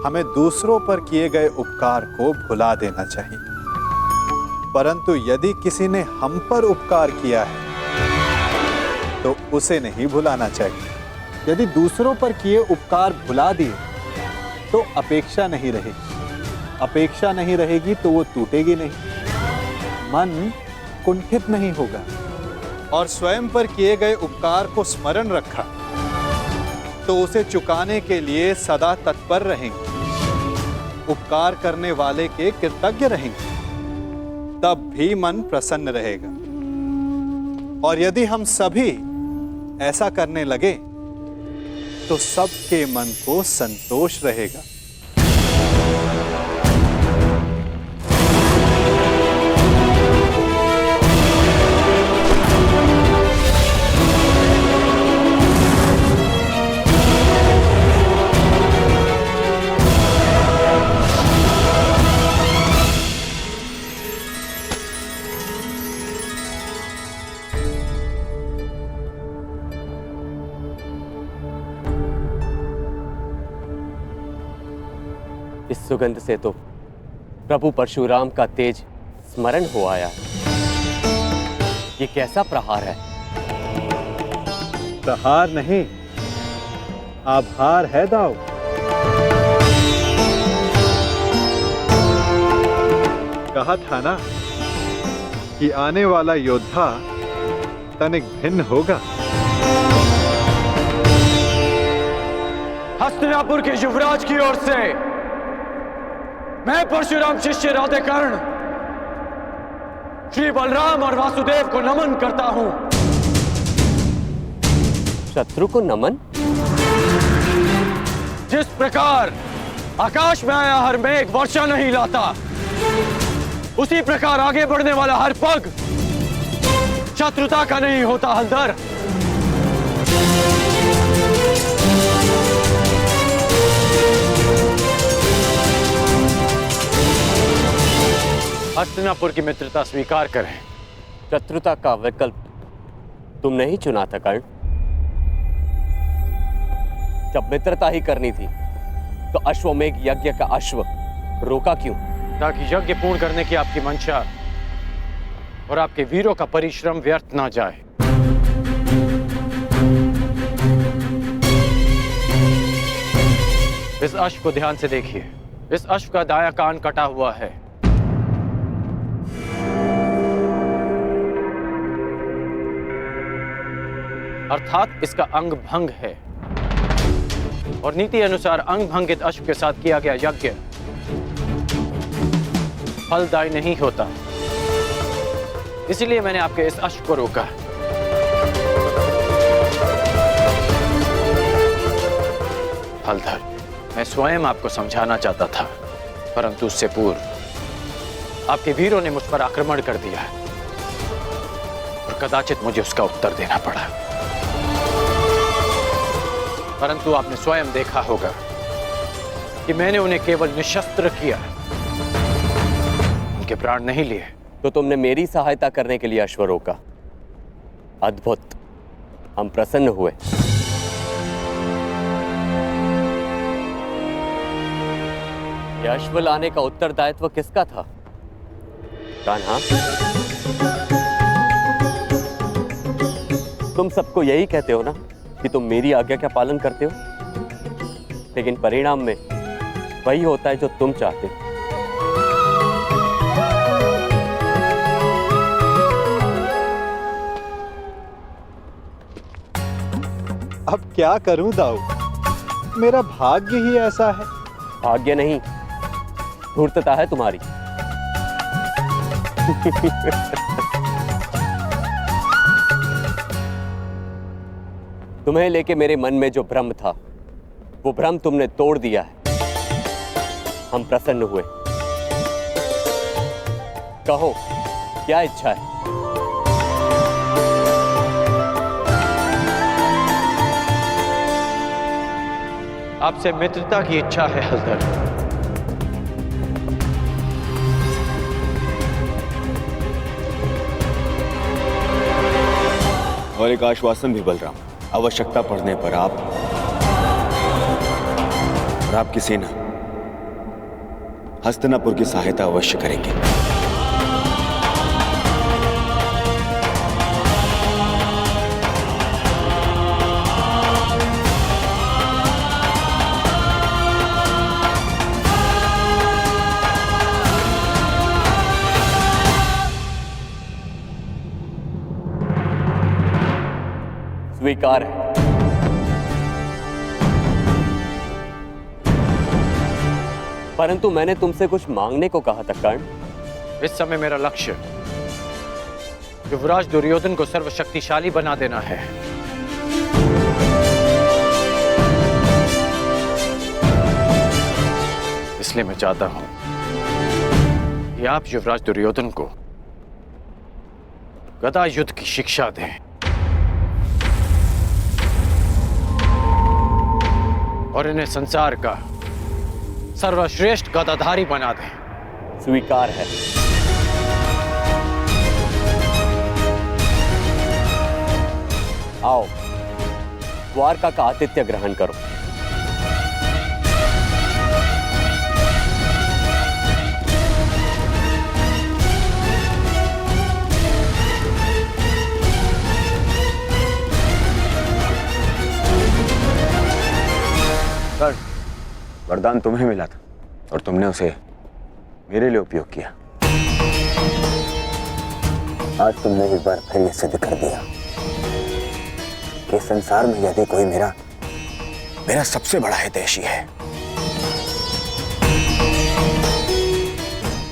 हमें दूसरों पर किए गए उपकार को भुला देना चाहिए, परंतु यदि किसी ने हम पर उपकार किया है तो उसे नहीं भुलाना चाहिए। यदि दूसरों पर किए उपकार भुला दिए तो अपेक्षा नहीं रहेगी, अपेक्षा नहीं रहेगी तो वो टूटेगी नहीं, मन कुंठित नहीं होगा, और स्वयं पर किए गए उपकार को स्मरण रखा तो उसे चुकाने के लिए सदा तत्पर रहेंगे, उपकार करने वाले के कृतज्ञ रहेंगे, तब भी मन प्रसन्न रहेगा। और यदि हम सभी ऐसा करने लगे तो सबके मन को संतोष रहेगा। इस सुगंध से तो प्रभु परशुराम का तेज स्मरण हो आया। ये कैसा प्रहार है? प्रहार नहीं, आभार है दाऊ। कहा था ना कि आने वाला योद्धा तनिक भिन्न होगा। हस्तिनापुर के युवराज की ओर से मैं परशुराम शिष्य राधेकर्ण श्री बलराम और वासुदेव को नमन करता हूं। शत्रु को नमन? जिस प्रकार आकाश में आया हर मेघ वर्षा नहीं लाता, उसी प्रकार आगे बढ़ने वाला हर पग शत्रुता का नहीं होता हलधर। हस्तिनापुर की मित्रता स्वीकार करें। शत्रुता का विकल्प तुमने ही चुना था कर्ण। जब मित्रता ही करनी थी तो अश्वमेघ यज्ञ का अश्व रोका क्यों? ताकि यज्ञ पूर्ण करने की आपकी मंशा और आपके वीरों का परिश्रम व्यर्थ ना जाए। इस अश्व को ध्यान से देखिए। इस अश्व का दायां कान कटा हुआ है। अर्थात इसका अंग भंग है, और नीति अनुसार अंग भंगित अश्व के साथ किया गया यज्ञ फलदायी नहीं होता। इसलिए मैंने आपके इस अश्व को रोका। हलधर, मैं स्वयं आपको समझाना चाहता था, परंतु उससे पूर्व आपके वीरों ने मुझ पर आक्रमण कर दिया और कदाचित मुझे उसका उत्तर देना पड़ा। परंतु आपने स्वयं देखा होगा कि मैंने उन्हें केवल निशस्त्र किया, उनके प्राण नहीं लिए। तो तुमने मेरी सहायता करने के लिए अश्व रोका। अद्भुत, हम प्रसन्न हुए। यह अश्व लाने का उत्तरदायित्व किसका था? कान्हा, तुम सबको यही कहते हो ना कि तुम मेरी आज्ञा का पालन करते हो, लेकिन परिणाम में वही होता है जो तुम चाहते हो। अब क्या करूं दाऊ, मेरा भाग्य ही ऐसा है। भाग्य नहीं, धूर्तता है तुम्हारी। तुम्हें लेके मेरे मन में जो भ्रम था, वो भ्रम तुमने तोड़ दिया है। हम प्रसन्न हुए। कहो, क्या इच्छा है? आपसे मित्रता की इच्छा है हलधर। और एक आश्वासन भी बलराम, आवश्यकता पड़ने पर आप और आपकी सेना हस्तिनापुर की सहायता अवश्य करेंगे। स्वीकार है। परंतु मैंने तुमसे कुछ मांगने को कहा था कर्ण। इस समय मेरा लक्ष्य युवराज दुर्योधन को सर्वशक्तिशाली बना देना है। इसलिए मैं चाहता हूं कि आप युवराज दुर्योधन को गदा युद्ध की शिक्षा दें और इन्हें संसार का सर्वश्रेष्ठ गदाधारी बना दें। स्वीकार है। आओ, द्वारका का आतिथ्य ग्रहण करो। कर्ण, वरदान तुम्हें मिला था और तुमने उसे मेरे लिए उपयोग किया। आज तुमने एक बार फिर यह सिद्ध कर दिया कि संसार में यदि कोई मेरा सबसे बड़ा हितैषी है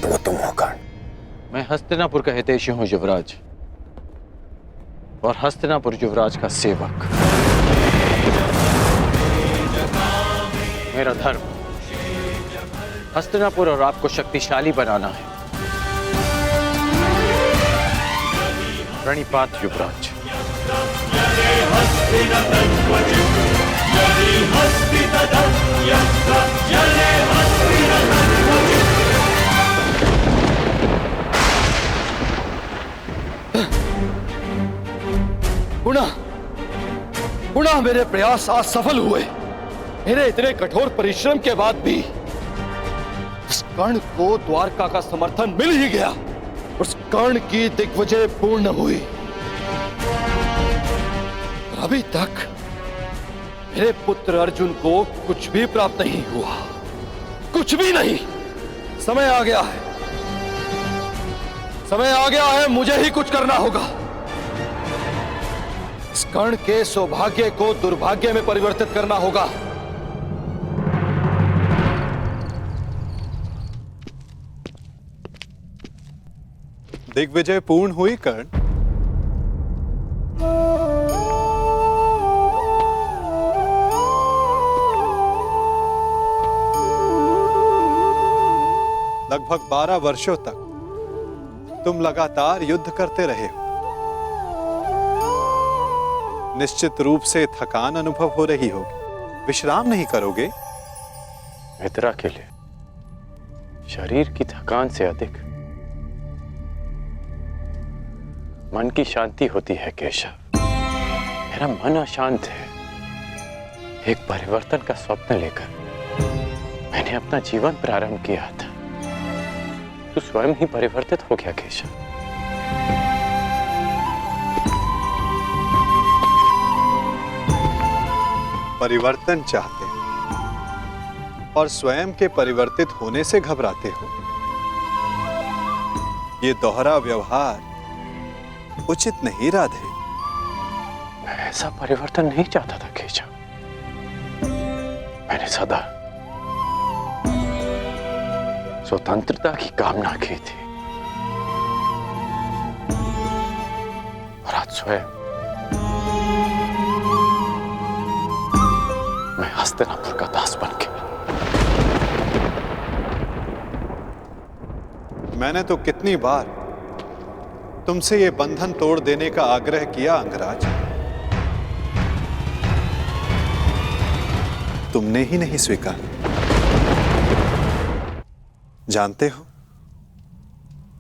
तो वो तुम हो कर्ण। मैं हस्तिनापुर का हितैषी हूं युवराज, और हस्तिनापुर युवराज का सेवक। मेरा धर्म हस्तिनापुर और आपको शक्तिशाली बनाना है। प्रणिपात युवराज। पुनः मेरे प्रयास आज सफल हुए। मेरे इतने कठोर परिश्रम के बाद भी उस कर्ण को द्वारका का समर्थन मिल ही गया। उस कर्ण की दिग्विजय पूर्ण हुई। और अभी तक मेरे पुत्र अर्जुन को कुछ भी प्राप्त नहीं हुआ, कुछ भी नहीं। समय आ गया है, समय आ गया है, मुझे ही कुछ करना होगा। इस कर्ण के सौभाग्य को दुर्भाग्य में परिवर्तित करना होगा। दिग्विजय पूर्ण हुई कर्ण। लगभग 12 वर्षों तक तुम लगातार युद्ध करते रहे हो। निश्चित रूप से थकान अनुभव हो रही होगी। विश्राम नहीं करोगे? मित्रा के लिए शरीर की थकान से अधिक मन की शांति होती है केशव। मेरा मन अशांत है। एक परिवर्तन का स्वप्न लेकर मैंने अपना जीवन प्रारंभ किया था। तू स्वयं ही परिवर्तित हो गया केशव। परिवर्तन चाहते हो और स्वयं के परिवर्तित होने से घबराते हो। ये दोहरा व्यवहार उचित नहीं राधे। मैं ऐसा परिवर्तन नहीं चाहता था केशव। मैंने सदा स्वतंत्रता की कामना की थी, और आज स्वयं मैं हस्तिनापुर का दास बन गया। मैंने तो कितनी बार तुमसे ये बंधन तोड़ देने का आग्रह किया अंगराज, तुमने ही नहीं स्वीकारा। जानते हो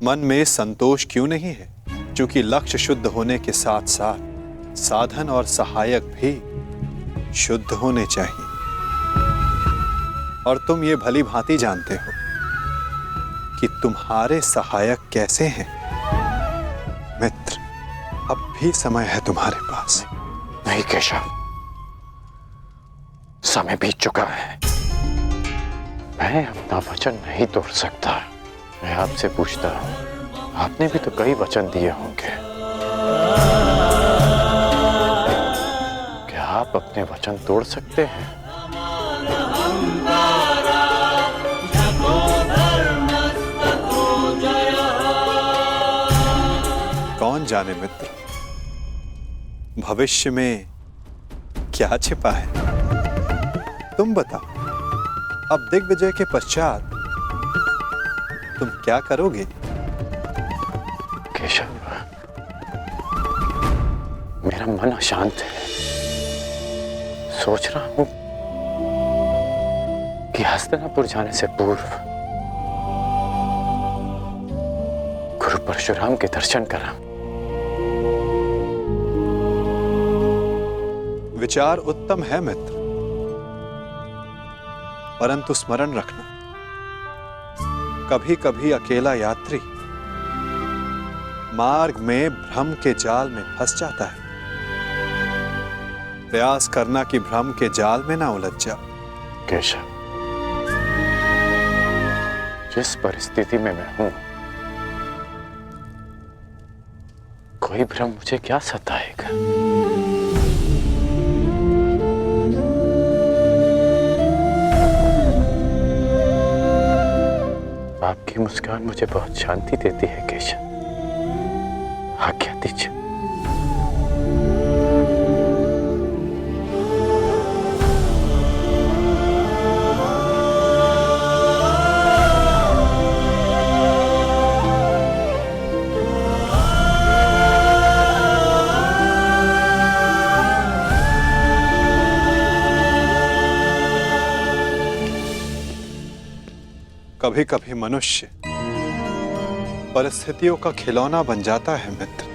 मन में संतोष क्यों नहीं है? क्योंकि लक्ष्य शुद्ध होने के साथ साथ साधन और सहायक भी शुद्ध होने चाहिए। और तुम ये भली भांति जानते हो कि तुम्हारे सहायक कैसे हैं। मित्र, अब भी समय है तुम्हारे पास। नहीं केशव, समय बीत चुका है। मैं अपना वचन नहीं तोड़ सकता। मैं आपसे पूछता हूं, आपने भी तो कई वचन दिए होंगे। क्या आप अपने वचन तोड़ सकते हैं? कौन जाने मित्र, भविष्य में क्या छिपा है। तुम बताओ, अब दिग्विजय के पश्चात तुम क्या करोगे? केशव, मेरा मन अशांत है। सोच रहा हूं कि हस्तिनापुर जाने से पूर्व गुरु परशुराम के दर्शन करा। विचार उत्तम है मित्र, परंतु स्मरण रखना, कभी कभी अकेला यात्री मार्ग में भ्रम के जाल में फंस जाता है। प्रयास करना कि भ्रम के जाल में ना उलझ जाओ। केशव, जिस परिस्थिति में मैं हूं, कोई भ्रम मुझे क्या सताएगा। आपकी मुस्कान मुझे बहुत शांति देती है केशव। आज्ञा दीजिए। कभी कभी मनुष्य परिस्थितियों का खिलौना बन जाता है मित्र।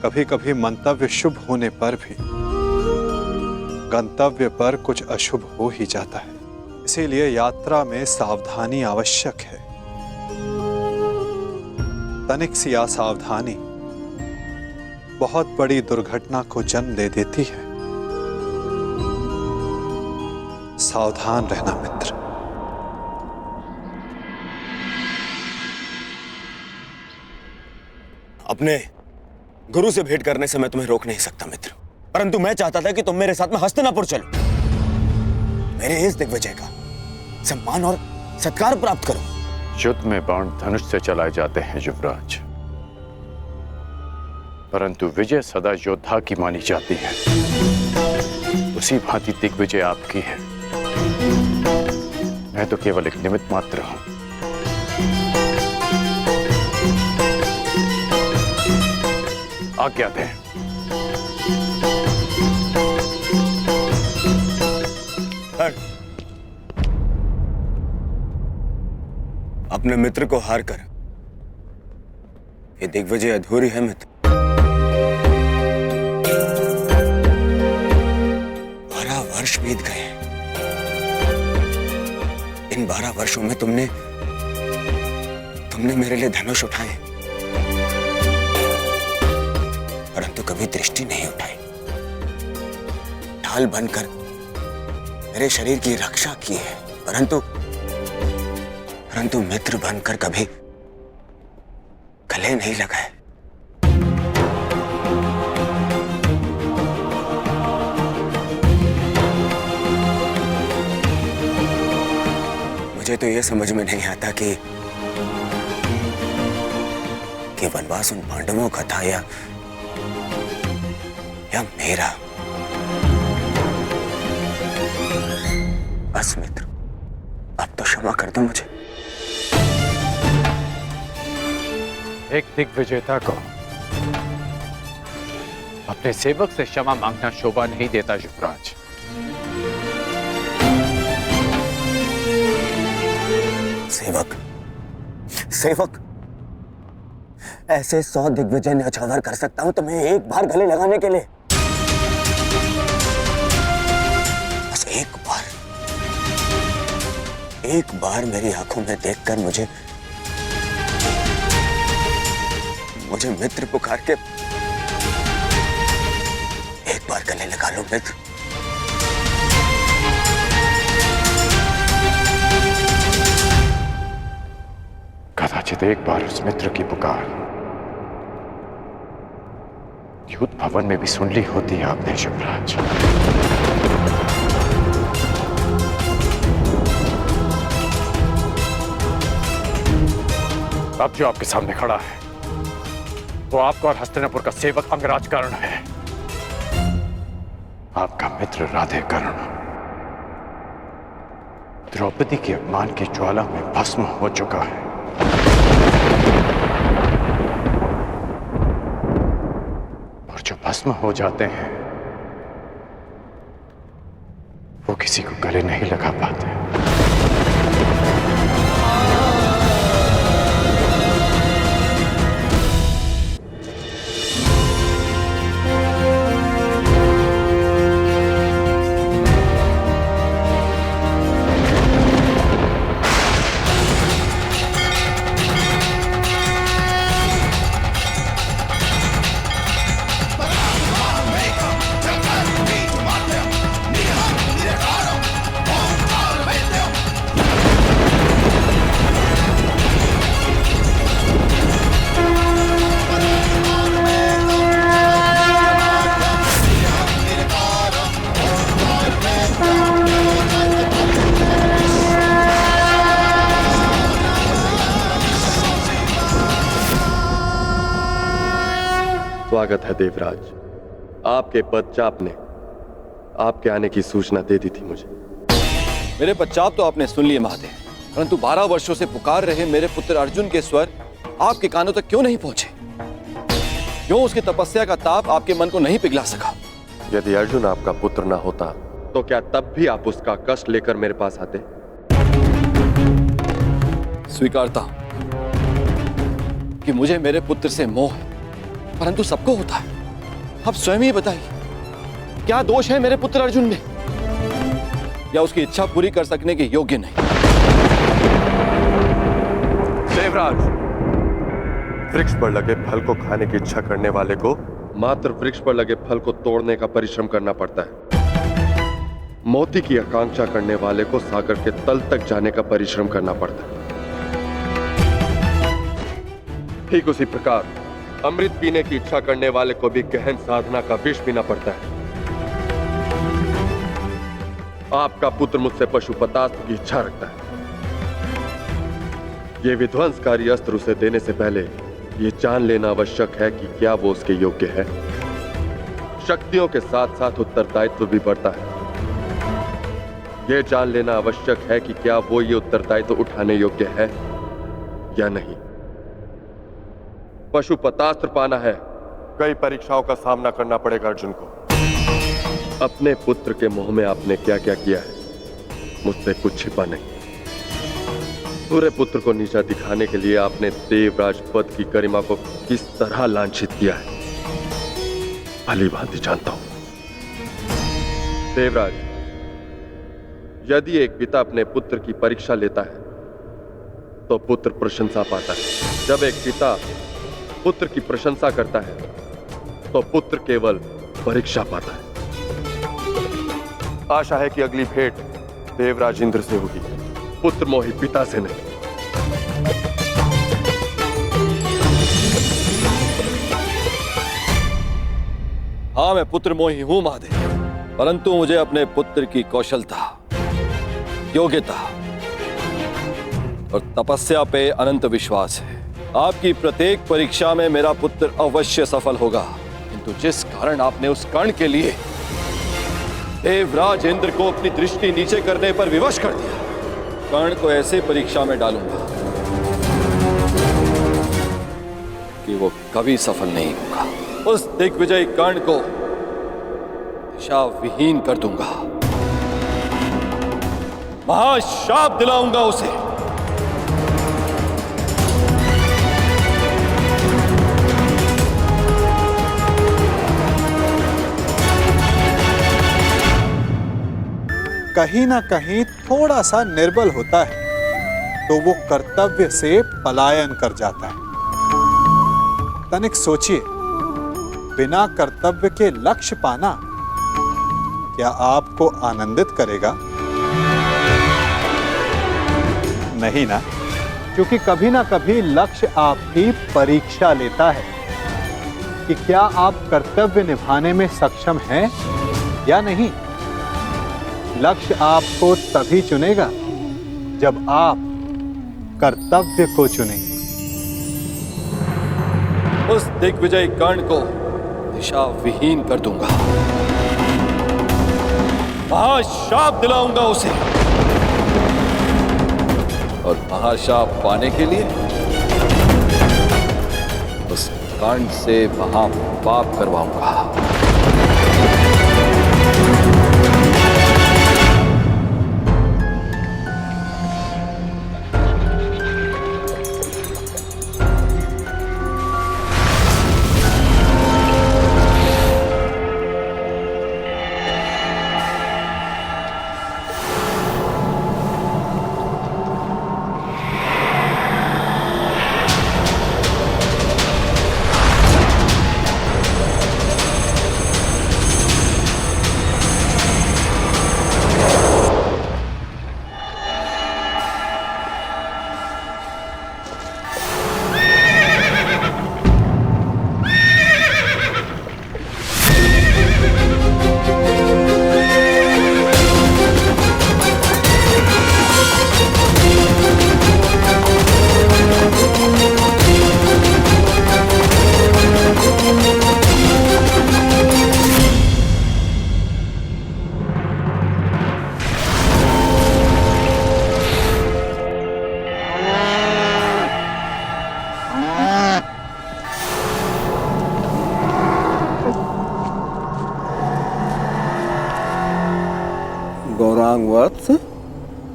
कभी कभी मंतव्य शुभ होने पर भी गंतव्य पर कुछ अशुभ हो ही जाता है। इसीलिए यात्रा में सावधानी आवश्यक है। तनिक सी असावधानी बहुत बड़ी दुर्घटना को जन्म दे देती है। सावधान रहना मित्र। अपने गुरु से भेंट करने से मैं तुम्हें रोक नहीं सकता मित्र, परंतु मैं चाहता था कि तुम मेरे साथ में हस्तिनापुर चलो। मेरे इस दिग्विजय का सम्मान और सत्कार प्राप्त करो। युद्ध में बाण धनुष से चलाए जाते हैं युवराज, परंतु विजय सदा योद्धा की मानी जाती है। उसी भांति दिग्विजय आपकी है। मैं तो केवल एक निमित्त मात्र हूं। आज्ञा दें। अपने मित्र को हार कर ये दिग्विजय अधूरी है मित्र। 12 वर्ष बीत गए। इन 12 वर्षों में तुमने मेरे लिए धनुष उठाए, परंतु कभी दृष्टि नहीं उठाई। ढाल बनकर मेरे शरीर की रक्षा की है, परंतु मित्र बनकर कभी गले नहीं लगाए। मुझे तो यह समझ में नहीं आता कि वनवास उन पांडवों का था या मेरा। बस मित्र, अब तो क्षमा कर दो मुझे। एक दिग्विजेता को अपने सेवक से क्षमा मांगना शोभा नहीं देता युवराज। सेवक ऐसे 100 दिग्विजय न्यौछावर कर सकता हूं तुम्हें एक बार गले लगाने के लिए। बस एक बार मेरी आंखों में देखकर मुझे मित्र पुकार के एक बार गले लगा लो मित्र। कदाचित एक बार उस मित्र की पुकार युद्ध भवन में भी सुन ली होती आपने शिवराज। अब जो आपके सामने खड़ा है वो आपका और हस्तिनापुर का सेवक अंगराज कर्ण है, आपका मित्र राधे कर्ण। द्रौपदी के अपमान की ज्वाला में भस्म हो चुका है। और जो भस्म हो जाते हैं वो किसी को गले नहीं लगा पाते। स्वागत है देवराज। आपके पदचाप ने आपके आने की सूचना दे दी थी मुझे। मेरे पश्चात तो आपने सुन लिए महादेव, परंतु 12 वर्षों से पुकार रहे मेरे पुत्र अर्जुन के स्वर आपके कानों तक क्यों नहीं पहुंचे? क्यों उसकी तपस्या का ताप आपके मन को नहीं पिघला सका? यदि अर्जुन आपका पुत्र ना होता तो क्या तब भी आप उसका कष्ट लेकर मेरे पास आते? स्वीकारता हूं कि मुझे मेरे पुत्र से मोह है, परंतु सबको होता है। अब स्वयं ही बताइए, क्या दोष है मेरे पुत्र अर्जुन में, या उसकी इच्छा पूरी कर सकने के योग्य नहीं? देवराज, वृक्ष पर लगे फल को खाने की इच्छा करने वाले को मात्र वृक्ष पर लगे फल को तोड़ने का परिश्रम करना पड़ता है। मोती की आकांक्षा करने वाले को सागर के तल तक जाने का परिश्रम करना पड़ता है। ठीक उसी प्रकार अमृत पीने की इच्छा करने वाले को भी गहन साधना का विष पीना पड़ता है। आपका पुत्र मुझसे पशुपतास्त्र की इच्छा रखता है। यह विध्वंसकारी अस्त्र उसे देने से पहले यह जान लेना आवश्यक है कि क्या वो उसके योग्य है। शक्तियों के साथ साथ उत्तरदायित्व भी बढ़ता है। यह जान लेना आवश्यक है कि क्या वो ये उत्तरदायित्व उठाने योग्य है या नहीं। पशुपतास्त्र पाना है, कई परीक्षाओं का सामना करना पड़ेगा अर्जुन को। अपने पुत्र के मोह में आपने क्या क्या किया है, मुझसे कुछ छिपा नहीं। पूरे पुत्र को नीचा दिखाने के लिए आपने देवराज पद की गरिमा को किस तरह लांछित किया है, भली भांति जानता हूं। देवराज, यदि एक पिता अपने पुत्र की परीक्षा लेता है तो पुत्र प्रशंसा पाता है। जब एक पिता पुत्र की प्रशंसा करता है तो पुत्र केवल परीक्षा पाता है। आशा है कि अगली भेंट देवराज इंद्र से होगी, पुत्र मोही पिता से नहीं। हाँ, मैं पुत्र मोही हूं महादेव, परंतु मुझे अपने पुत्र की कौशलता, योग्यता और तपस्या पे अनंत विश्वास है। आपकी प्रत्येक परीक्षा में मेरा पुत्र अवश्य सफल होगा। किंतु जिस कारण आपने उस कर्ण के लिए देवराज इंद्र को अपनी दृष्टि नीचे करने पर विवश कर दिया, कर्ण को ऐसे परीक्षा में डालूंगा कि वो कभी सफल नहीं होगा। उस दिग्विजय कर्ण को दिशा विहीन कर दूंगा, महाशाप दिलाऊंगा उसे। कहीं ना कहीं थोड़ा सा निर्बल होता है तो वो कर्तव्य से पलायन कर जाता है। तनिक सोचिए, बिना कर्तव्य के लक्ष्य पाना क्या आपको आनंदित करेगा? नहीं ना, क्योंकि कभी ना कभी लक्ष्य आपकी परीक्षा लेता है कि क्या आप कर्तव्य निभाने में सक्षम हैं या नहीं। लक्ष्य आपको तभी चुनेगा जब आप कर्तव्य को चुनेंगे। उस दिग्विजय कर्ण को दिशा विहीन कर दूंगा, महाशाप दिलाऊंगा उसे, और महाशाप पाने के लिए उस कर्ण से महापाप करवाऊंगा। गौरांग वत्स,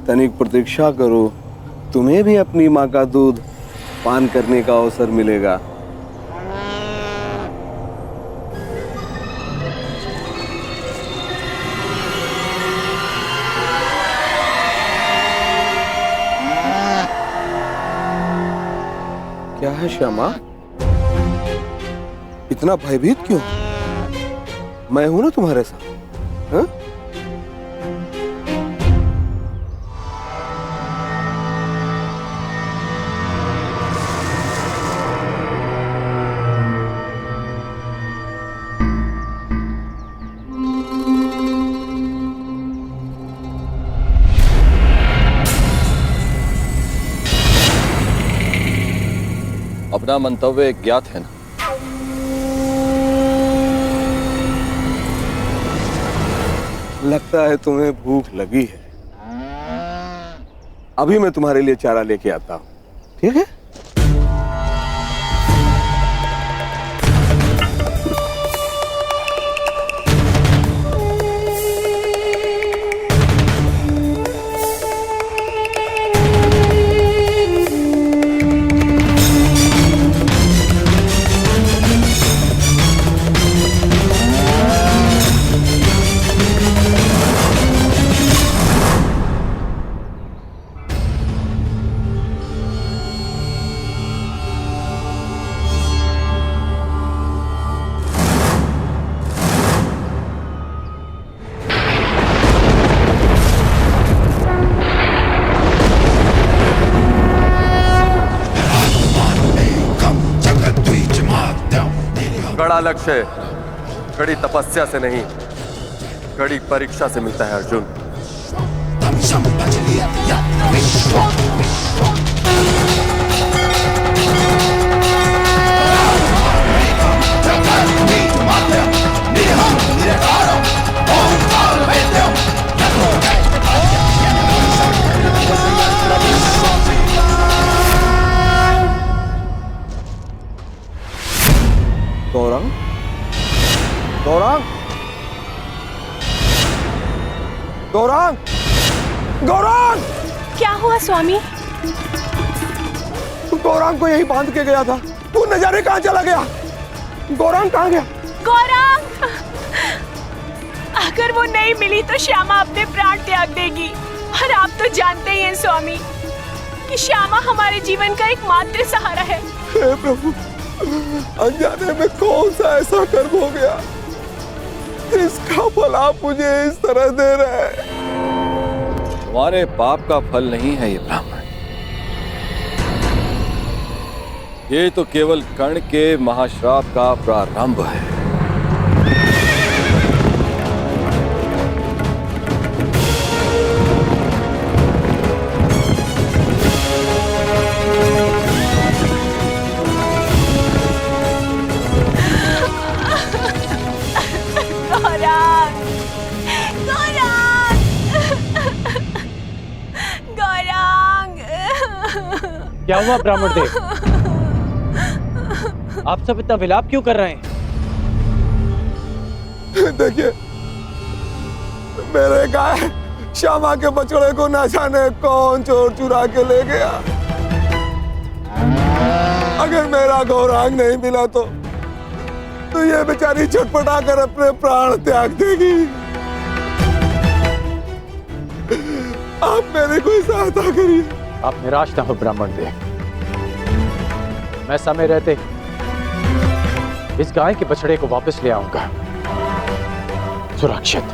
तनिक प्रतीक्षा करो, तुम्हें भी अपनी माँ का दूध पान करने का अवसर मिलेगा। क्या है श्यामा, इतना भयभीत क्यों? मैं हूं ना तुम्हारे साथ। हाँ? अपना मंतव्य ज्ञात है ना? लगता है तुम्हें भूख लगी है। अभी मैं तुम्हारे लिए चारा लेके आता हूं, ठीक है? कड़ा लक्ष्य कड़ी तपस्या से नहीं, कड़ी परीक्षा से मिलता है अर्जुन। गौरांग, गौरांग, गौरांग, गौरांग! क्या हुआ स्वामी? गौरांग को यही बांध के गया था, तू न जाने कहां चला गया। गौरांग कहां गया? गौरांग! अगर वो नहीं मिली तो श्यामा अपने प्राण त्याग देगी, और आप तो जानते ही हैं स्वामी कि श्यामा हमारे जीवन का एकमात्र सहारा है। हे प्रभु, अनजाने में कौन सा ऐसा कर्म हो गया जिसका फल आप मुझे इस तरह दे रहे हैं? तुम्हारे पाप का फल नहीं है ये ब्राह्मण, ये तो केवल कर्ण के महाश्राप का प्रारंभ है। गौरांग, गौरांग, गौरांग। क्या हुआ ब्राह्मण देव? आप सब इतना विलाप क्यों कर रहे हैं? देखिए, मेरे गाय श्यामा के बछड़े को न जाने कौन चोर चुरा के ले गया। अगर मेरा गौरांग नहीं मिला तो ये बेचारी छटपटा कर अपने प्राण त्याग देगी। आप मेरी कोई सहायता करिए। आप निराश ना हो ब्राह्मण देव, मैं समय रहते इस गाय के बछड़े को वापस ले आऊंगा सुरक्षित।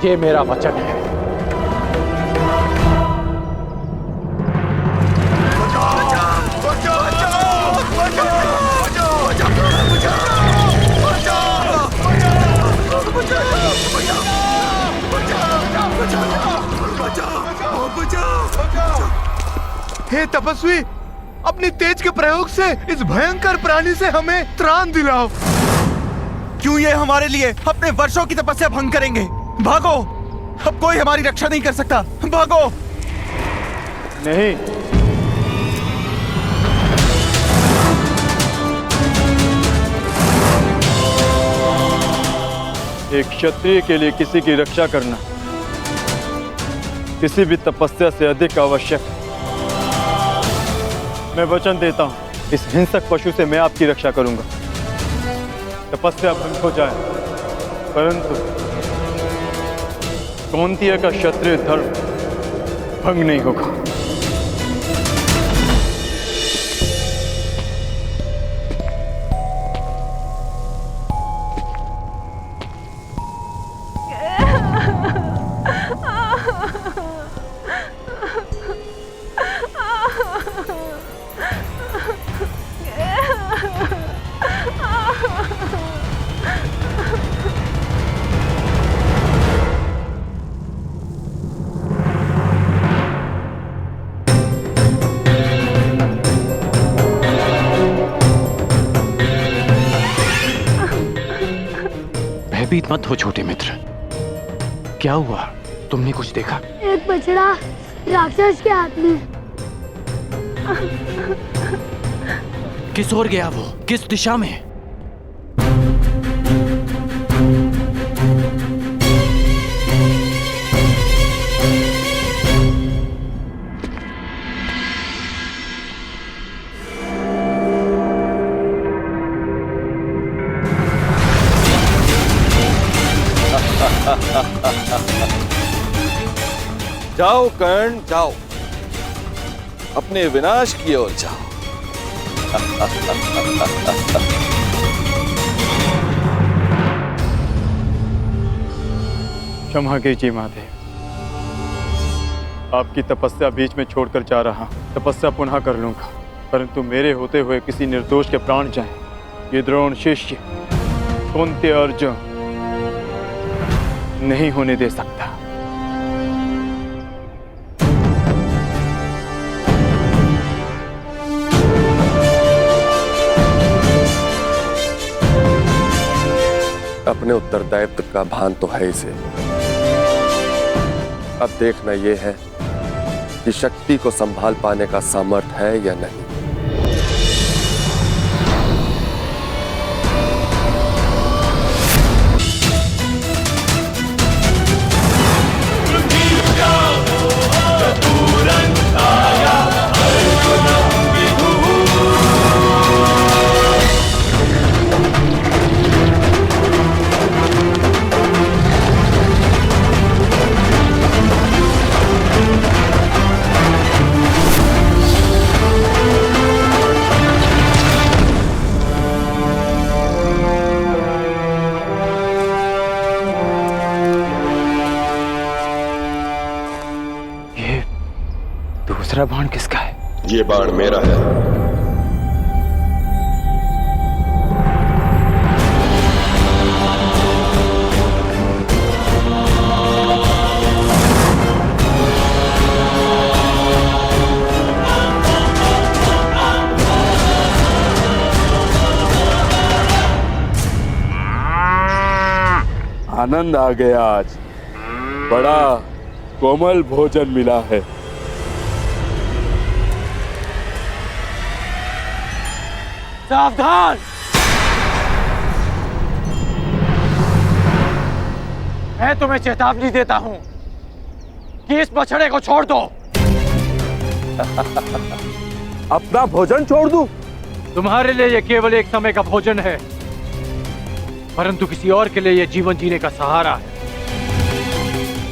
ये मेरा वचन है। हे तपस्वी, अपनी तेज के प्रयोग से इस भयंकर प्राणी से हमें त्राण दिलाओ। क्यों ये हमारे लिए अपने वर्षों की तपस्या भंग करेंगे? भागो, अब कोई हमारी रक्षा नहीं कर सकता। भागो। नहीं, एक क्षत्रिय के लिए किसी की रक्षा करना किसी भी तपस्या से अधिक आवश्यक है। मैं वचन देता हूं, इस हिंसक पशु से मैं आपकी रक्षा करूंगा। तपस्या भंग हो जाए, परंतु कौंतेय का क्षत्रिय धर्म भंग नहीं होगा। भयभीत मत हो छोटे मित्र। क्या हुआ? तुमने कुछ देखा? एक बछड़ा राक्षस के हाथ में। किस ओर गया वो? किस दिशा में? जाओ कर्ण, जाओ, अपने विनाश की ओर जाओ। क्षमा कीजिए महादेव, आपकी तपस्या बीच में छोड़कर जा रहा। तपस्या पुनः कर लूंगा, परंतु मेरे होते हुए किसी निर्दोष के प्राण जाएं, ये द्रोण शिष्य कुंती अर्जुन नहीं होने दे सकता। अपने उत्तरदायित्व का भान तो है इसे। अब देखना यह है कि शक्ति को संभाल पाने का सामर्थ्य है या नहीं। दूसरा बाण किसका है? ये बाण मेरा है। आनंद आ गया आज। बड़ा कोमल भोजन मिला है। सावधान! मैं तुम्हें चेतावनी देता हूं कि इस बछड़े को छोड़ दो। अपना भोजन छोड़ दूं? तुम्हारे लिए यह केवल एक समय का भोजन है, परंतु किसी और के लिए यह जीवन जीने का सहारा है।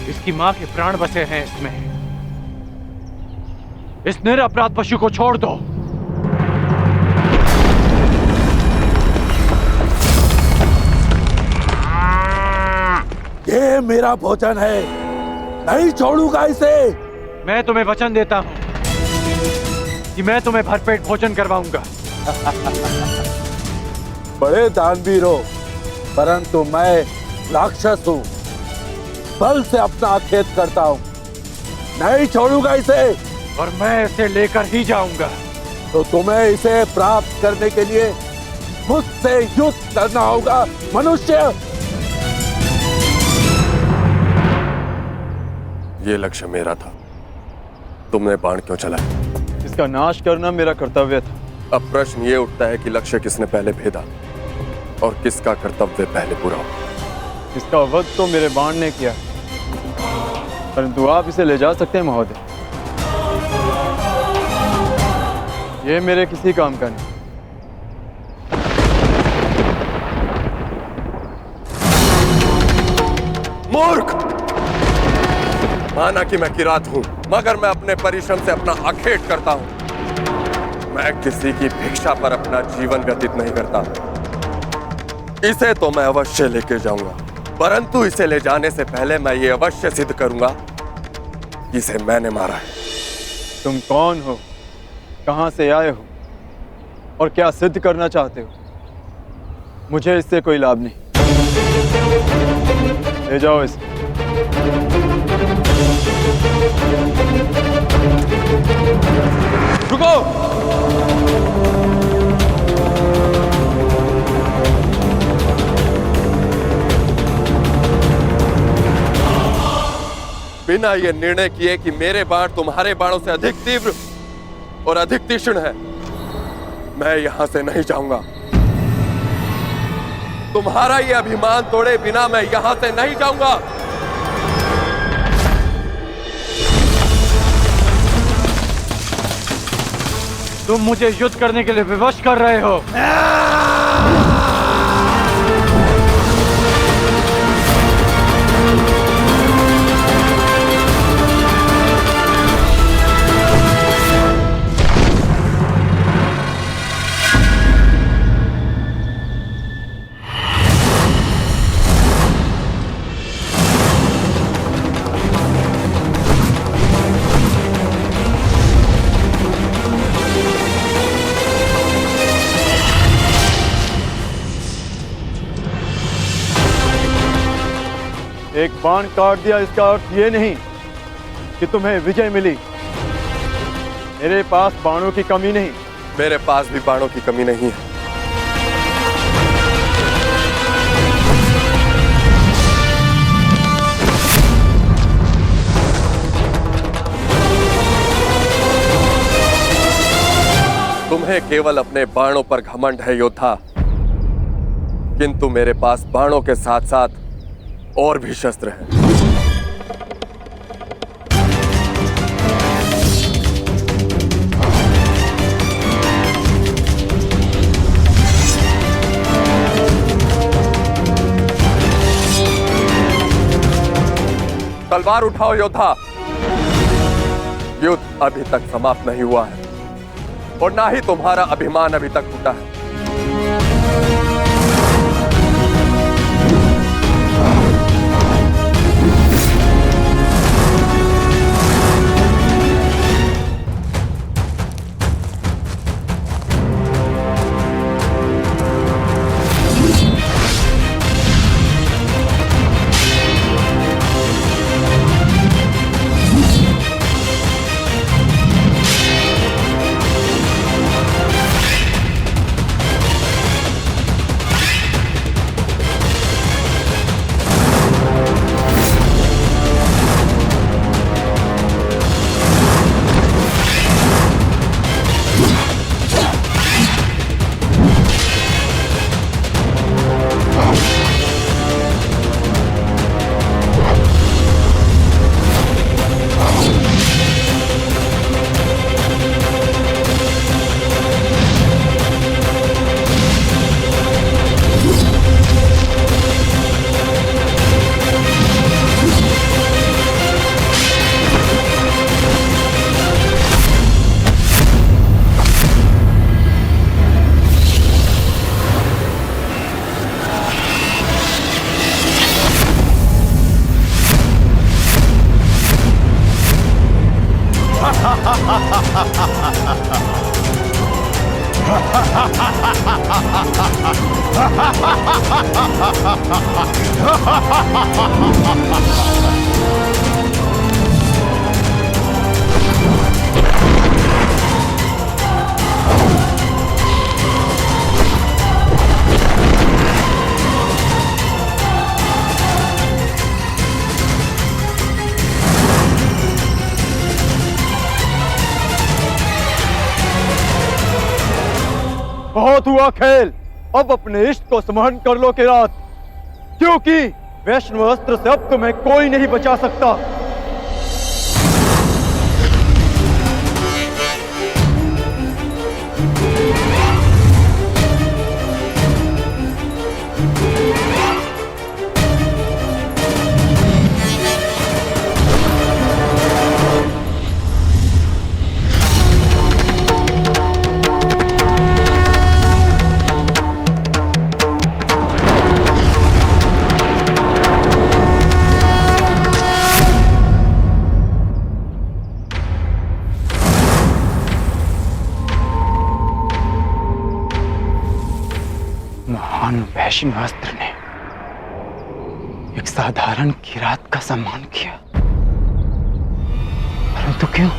इसकी मां के प्राण बसे हैं इसमें। इस निरपराध पशु को छोड़ दो। ये मेरा भोजन है, नहीं छोड़ूंगा इसे। मैं तुम्हें वचन देता हूं कि मैं तुम्हें भरपेट भोजन करवाऊंगा। बड़े दानवीर हो, परंतु मैं राक्षस हूं, बल से अपना खेत करता हूं। नहीं छोड़ूंगा इसे। और मैं इसे लेकर ही जाऊंगा। तो तुम्हें इसे प्राप्त करने के लिए मुझसे युद्ध करना होगा, मनुष्य। ये लक्ष्य मेरा था, तुमने बाण क्यों चलाया? इसका नाश करना मेरा कर्तव्य था। अब प्रश्न ये उठता है कि लक्ष्य किसने पहले भेदा और किसका कर्तव्य पहले पूरा हो। इसका वध तो मेरे बाण ने किया, परंतु आप इसे ले जा सकते हैं महोदय। ये मेरे किसी काम का नहीं। मूर्ख! माना कि मैं किरात हूं, मगर मैं अपने परिश्रम से अपना आखेट करता हूं। मैं किसी की भिक्षा पर अपना जीवन व्यतीत नहीं करता। इसे तो मैं अवश्य लेके जाऊंगा, परंतु इसे ले जाने से पहले मैं ये अवश्य सिद्ध करूंगा कि इसे मैंने मारा है। तुम कौन हो, कहां से आए हो और क्या सिद्ध करना चाहते हो? मुझे इससे कोई लाभ नहीं। ले जाओ इसे। रुको! बिना ये निर्णय किए कि मेरे बाण तुम्हारे बाणों से अधिक तीव्र और अधिक तीक्ष्ण है, मैं यहां से नहीं जाऊंगा। तुम्हारा ये अभिमान तोड़े बिना मैं यहां से नहीं जाऊंगा। तुम मुझे युद्ध करने के लिए विवश कर रहे हो। एक बाण काट दिया, इसका अर्थ ये नहीं कि तुम्हें विजय मिली। मेरे पास बाणों की कमी नहीं। मेरे पास भी बाणों की कमी नहीं है। तुम्हें केवल अपने बाणों पर घमंड है योद्धा, किंतु मेरे पास बाणों के साथ साथ और भी शस्त्र हैं। तलवार उठाओ योद्धा। युद्ध अभी तक समाप्त नहीं हुआ है और ना ही तुम्हारा अभिमान अभी तक टूटा है। बहुत हुआ खेल, अब अपने इष्ट को स्मरण कर लो किरात, क्योंकि वैष्णव अस्त्र से अब तुम्हें कोई नहीं बचा सकता। महान वैष्णव अस्त्र ने एक साधारण किरात का सम्मान किया, परंतु क्यों?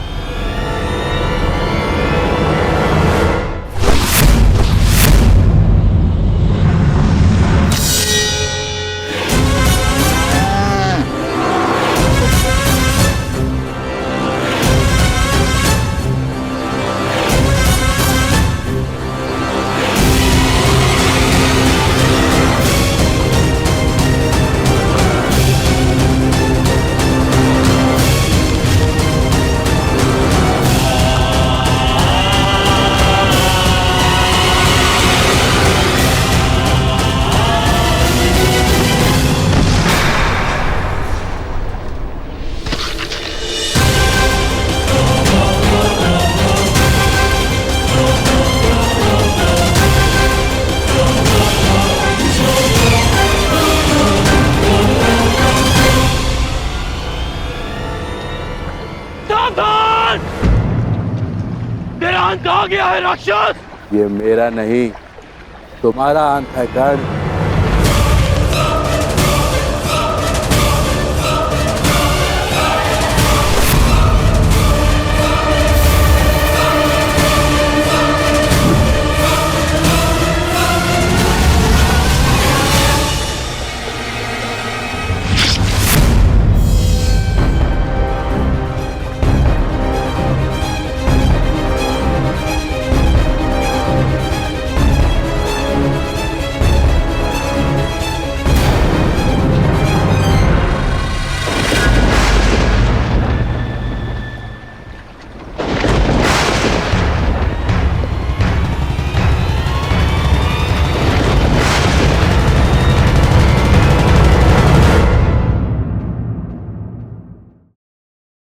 आ गया है राक्षस। ये मेरा नहीं, तुम्हारा अंत है कर्ण।